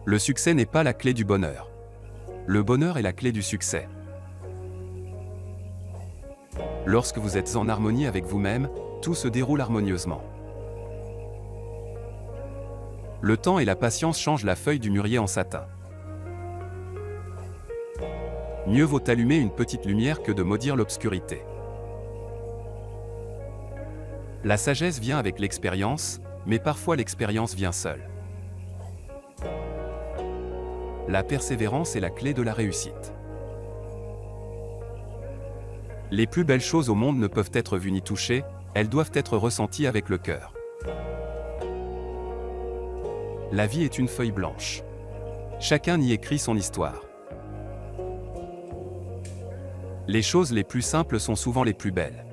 Le succès n'est pas la clé du bonheur. Le bonheur est la clé du succès. Lorsque vous êtes en harmonie avec vous-même, tout se déroule harmonieusement. Le temps et la patience changent la feuille du mûrier en satin. Mieux vaut allumer une petite lumière que de maudire l'obscurité. La sagesse vient avec l'expérience, mais parfois l'expérience vient seule. La persévérance est la clé de la réussite. Les plus belles choses au monde ne peuvent être vues ni touchées, elles doivent être ressenties avec le cœur. La vie est une feuille blanche. Chacun y écrit son histoire. Les choses les plus simples sont souvent les plus belles.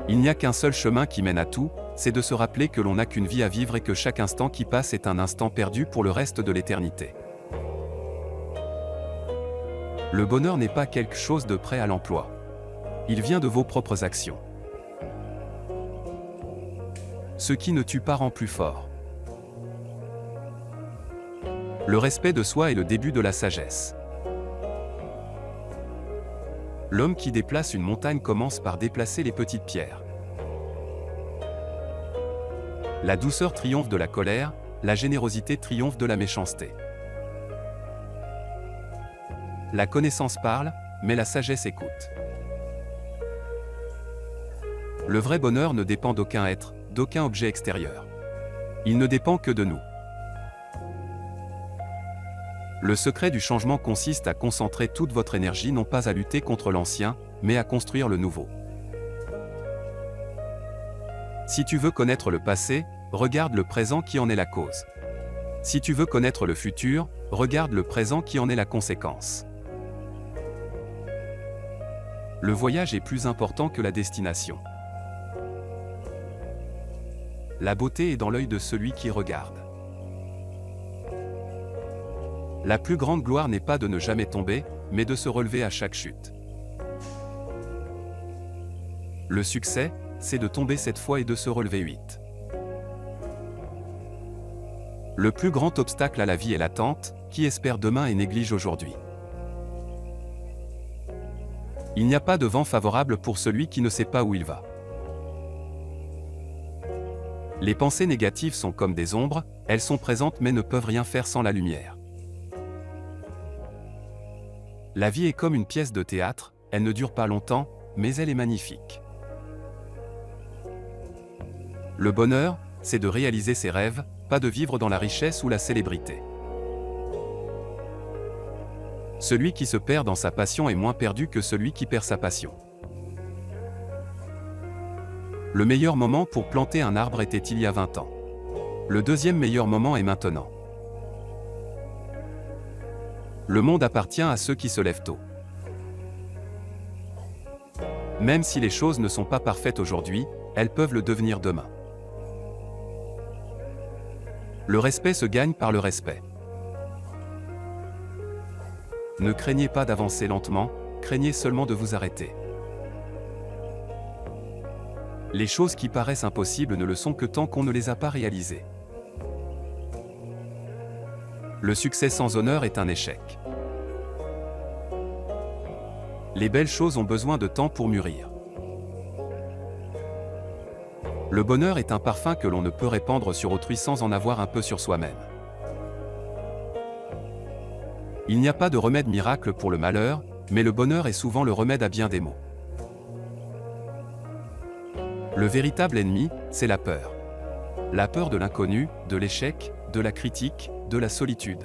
Il n'y a qu'un seul chemin qui mène à tout, c'est de se rappeler que l'on n'a qu'une vie à vivre et que chaque instant qui passe est un instant perdu pour le reste de l'éternité. Le bonheur n'est pas quelque chose de prêt à l'emploi. Il vient de vos propres actions. Ce qui ne tue pas rend plus fort. Le respect de soi est le début de la sagesse. L'homme qui déplace une montagne commence par déplacer les petites pierres. La douceur triomphe de la colère, la générosité triomphe de la méchanceté. La connaissance parle, mais la sagesse écoute. Le vrai bonheur ne dépend d'aucun être, d'aucun objet extérieur. Il ne dépend que de nous. Le secret du changement consiste à concentrer toute votre énergie non pas à lutter contre l'ancien, mais à construire le nouveau. Si tu veux connaître le passé, regarde le présent qui en est la cause. Si tu veux connaître le futur, regarde le présent qui en est la conséquence. Le voyage est plus important que la destination. La beauté est dans l'œil de celui qui regarde. La plus grande gloire n'est pas de ne jamais tomber, mais de se relever à chaque chute. Le succès, c'est de tomber 7 fois et de se relever 8. Le plus grand obstacle à la vie est l'attente, qui espère demain et néglige aujourd'hui. Il n'y a pas de vent favorable pour celui qui ne sait pas où il va. Les pensées négatives sont comme des ombres, elles sont présentes mais ne peuvent rien faire sans la lumière. La vie est comme une pièce de théâtre, elle ne dure pas longtemps, mais elle est magnifique. Le bonheur, c'est de réaliser ses rêves, pas de vivre dans la richesse ou la célébrité. Celui qui se perd dans sa passion est moins perdu que celui qui perd sa passion. Le meilleur moment pour planter un arbre était il y a 20 ans. Le deuxième meilleur moment est maintenant. Le monde appartient à ceux qui se lèvent tôt. Même si les choses ne sont pas parfaites aujourd'hui, elles peuvent le devenir demain. Le respect se gagne par le respect. Ne craignez pas d'avancer lentement, craignez seulement de vous arrêter. Les choses qui paraissent impossibles ne le sont que tant qu'on ne les a pas réalisées. Le succès sans honneur est un échec. Les belles choses ont besoin de temps pour mûrir. Le bonheur est un parfum que l'on ne peut répandre sur autrui sans en avoir un peu sur soi-même. Il n'y a pas de remède miracle pour le malheur, mais le bonheur est souvent le remède à bien des maux. Le véritable ennemi, c'est la peur. La peur de l'inconnu, de l'échec, de la critique, de la solitude.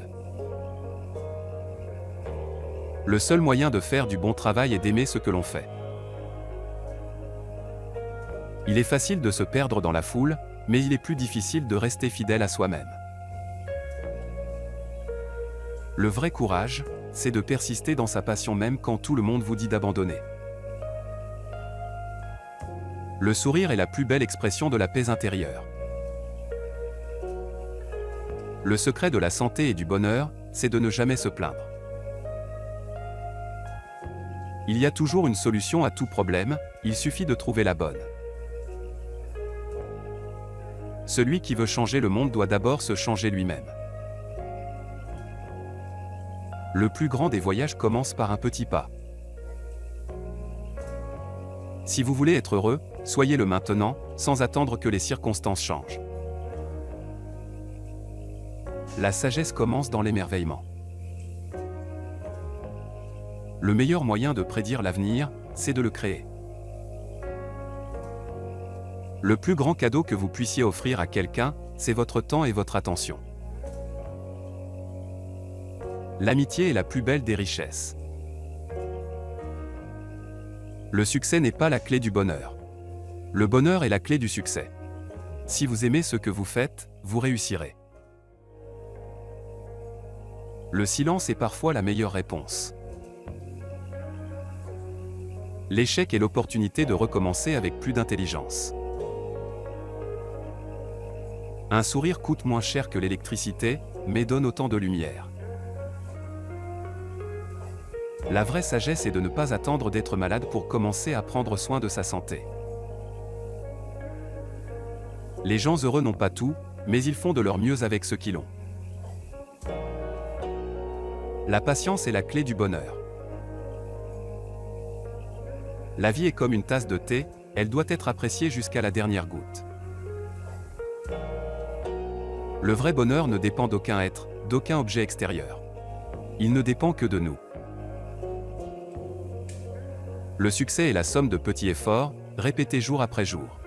Le seul moyen de faire du bon travail est d'aimer ce que l'on fait. Il est facile de se perdre dans la foule, mais il est plus difficile de rester fidèle à soi-même. Le vrai courage, c'est de persister dans sa passion même quand tout le monde vous dit d'abandonner. Le sourire est la plus belle expression de la paix intérieure. Le secret de la santé et du bonheur, c'est de ne jamais se plaindre. Il y a toujours une solution à tout problème, il suffit de trouver la bonne. Celui qui veut changer le monde doit d'abord se changer lui-même. Le plus grand des voyages commence par un petit pas. Si vous voulez être heureux, soyez-le maintenant, sans attendre que les circonstances changent. La sagesse commence dans l'émerveillement. Le meilleur moyen de prédire l'avenir, c'est de le créer. Le plus grand cadeau que vous puissiez offrir à quelqu'un, c'est votre temps et votre attention. L'amitié est la plus belle des richesses. Le succès n'est pas la clé du bonheur. Le bonheur est la clé du succès. Si vous aimez ce que vous faites, vous réussirez. Le silence est parfois la meilleure réponse. L'échec est l'opportunité de recommencer avec plus d'intelligence. Un sourire coûte moins cher que l'électricité, mais donne autant de lumière. La vraie sagesse est de ne pas attendre d'être malade pour commencer à prendre soin de sa santé. Les gens heureux n'ont pas tout, mais ils font de leur mieux avec ce qu'ils ont. La patience est la clé du bonheur. La vie est comme une tasse de thé, elle doit être appréciée jusqu'à la dernière goutte. Le vrai bonheur ne dépend d'aucun être, d'aucun objet extérieur. Il ne dépend que de nous. Le succès est la somme de petits efforts, répétés jour après jour.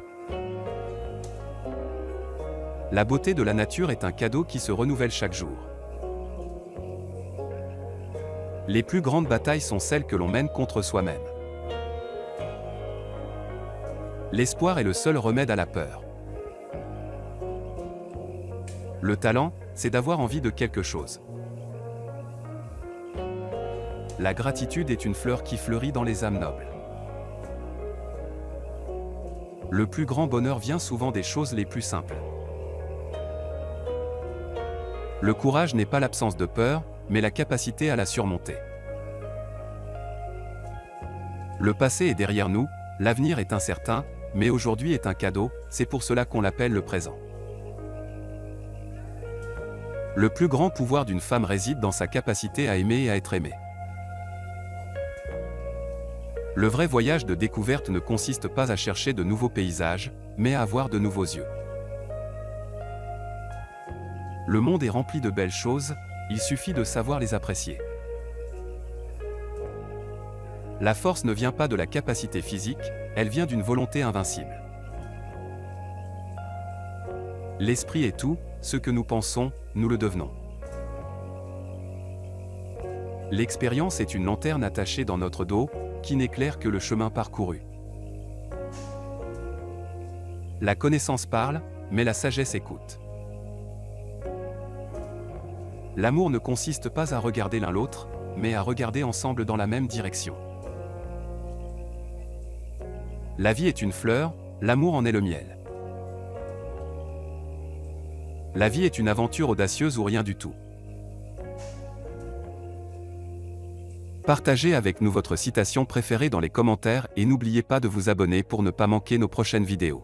La beauté de la nature est un cadeau qui se renouvelle chaque jour. Les plus grandes batailles sont celles que l'on mène contre soi-même. L'espoir est le seul remède à la peur. Le talent, c'est d'avoir envie de quelque chose. La gratitude est une fleur qui fleurit dans les âmes nobles. Le plus grand bonheur vient souvent des choses les plus simples. Le courage n'est pas l'absence de peur, mais la capacité à la surmonter. Le passé est derrière nous, l'avenir est incertain, mais aujourd'hui est un cadeau, c'est pour cela qu'on l'appelle le présent. Le plus grand pouvoir d'une femme réside dans sa capacité à aimer et à être aimée. Le vrai voyage de découverte ne consiste pas à chercher de nouveaux paysages, mais à avoir de nouveaux yeux. Le monde est rempli de belles choses, il suffit de savoir les apprécier. La force ne vient pas de la capacité physique, elle vient d'une volonté invincible. L'esprit est tout, ce que nous pensons, nous le devenons. L'expérience est une lanterne attachée dans notre dos, qui n'éclaire que le chemin parcouru. La connaissance parle, mais la sagesse écoute. L'amour ne consiste pas à regarder l'un l'autre, mais à regarder ensemble dans la même direction. La vie est une fleur, l'amour en est le miel. La vie est une aventure audacieuse ou rien du tout. Partagez avec nous votre citation préférée dans les commentaires et n'oubliez pas de vous abonner pour ne pas manquer nos prochaines vidéos.